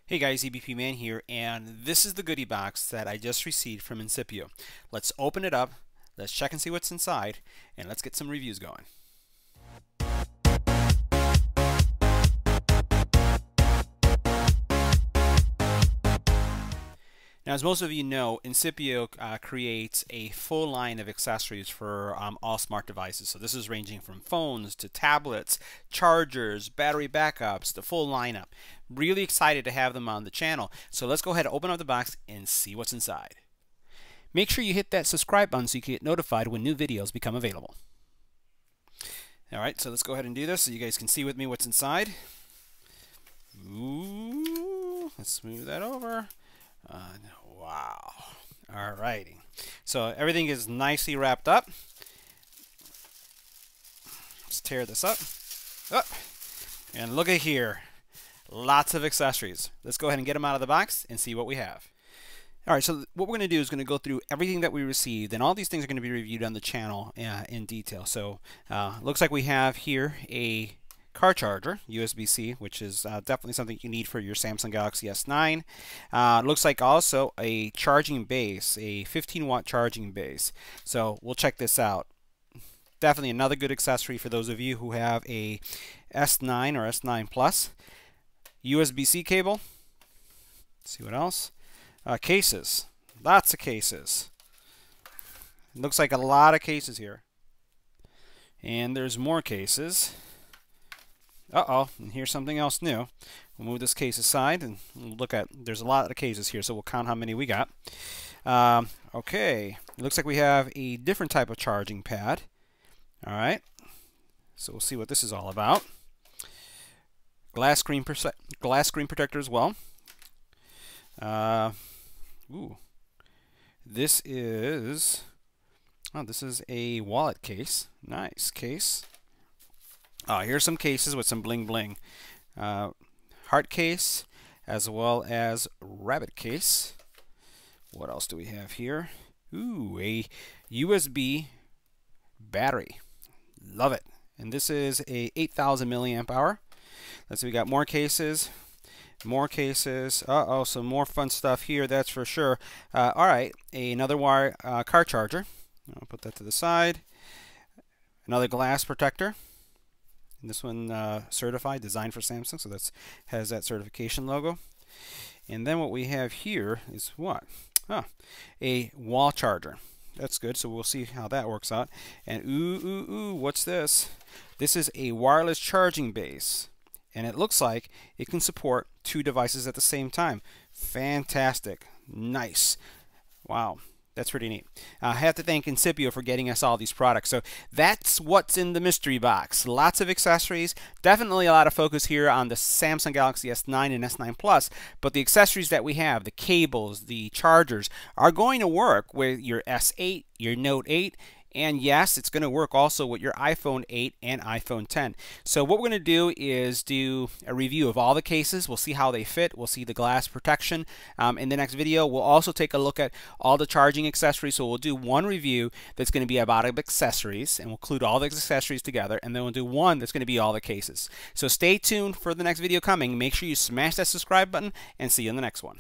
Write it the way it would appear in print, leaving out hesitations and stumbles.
Hey guys, EBPMAN here, and this is the goodie box that I just received from Incipio. Let's open it up, let's check and see what's inside, and let's get some reviews going. Now, as most of you know, Incipio creates a full line of accessories for all smart devices. So this is ranging from phones to tablets, chargers, battery backups, the full lineup. Really excited to have them on the channel. So let's go ahead and open up the box and see what's inside. Make sure you hit that subscribe button so you can get notified when new videos become available. Alright, so let's go ahead and do this so you guys can see with me what's inside. Ooh, let's move that over. Wow. Alrighty. So everything is nicely wrapped up. Let's tear this up. And look at here. Lots of accessories. Let's go ahead and get them out of the box and see what we have. Alright, so what we're going to do is going to go through everything that we received, and all these things are going to be reviewed on the channel in detail. So looks like we have here a car charger, USB-C, which is definitely something you need for your Samsung Galaxy S9. Looks like also a charging base, a 15-watt charging base. So we'll check this out. Definitely another good accessory for those of you who have a S9 or S9 Plus. USB-C cable. Let's see what else. Cases. Lots of cases. Looks like a lot of cases here. And there's more cases. Uh-oh, and here's something else new. We'll move this case aside and we'll look at, there's a lot of cases here, so we'll count how many we got. Okay, it looks like we have a different type of charging pad. Alright, so we'll see what this is all about. Glass screen protector as well. This is a wallet case. Nice case. Here's some cases with some bling bling. Heart case as well as rabbit case. What else do we have here? Ooh, a USB battery. Love it. And this is a 8,000 milliamp hour. Let's see, we got more cases. More cases. Some more fun stuff here, that's for sure. Alright, another wire car charger. I'll put that to the side. Another glass protector. This one certified, designed for Samsung, so that has that certification logo. And then what we have here is what? A wall charger. That's good, so we'll see how that works out. And what's this? This is a wireless charging base. And it looks like it can support two devices at the same time. Fantastic. Nice. Wow. That's pretty neat. I have to thank Incipio for getting us all these products. So that's what's in the mystery box. Lots of accessories. Definitely a lot of focus here on the Samsung Galaxy S9 and S9 Plus. But the accessories that we have, the cables, the chargers, are going to work with your S8, your Note 8, and yes, it's going to work also with your iPhone 8 and iPhone 10. So what we're going to do is do a review of all the cases. We'll see how they fit. We'll see the glass protection in the next video. We'll also take a look at all the charging accessories. So we'll do one review that's going to be about accessories, and we'll include all the accessories together. And then we'll do one that's going to be all the cases. So stay tuned for the next video coming. Make sure you smash that subscribe button, and see you in the next one.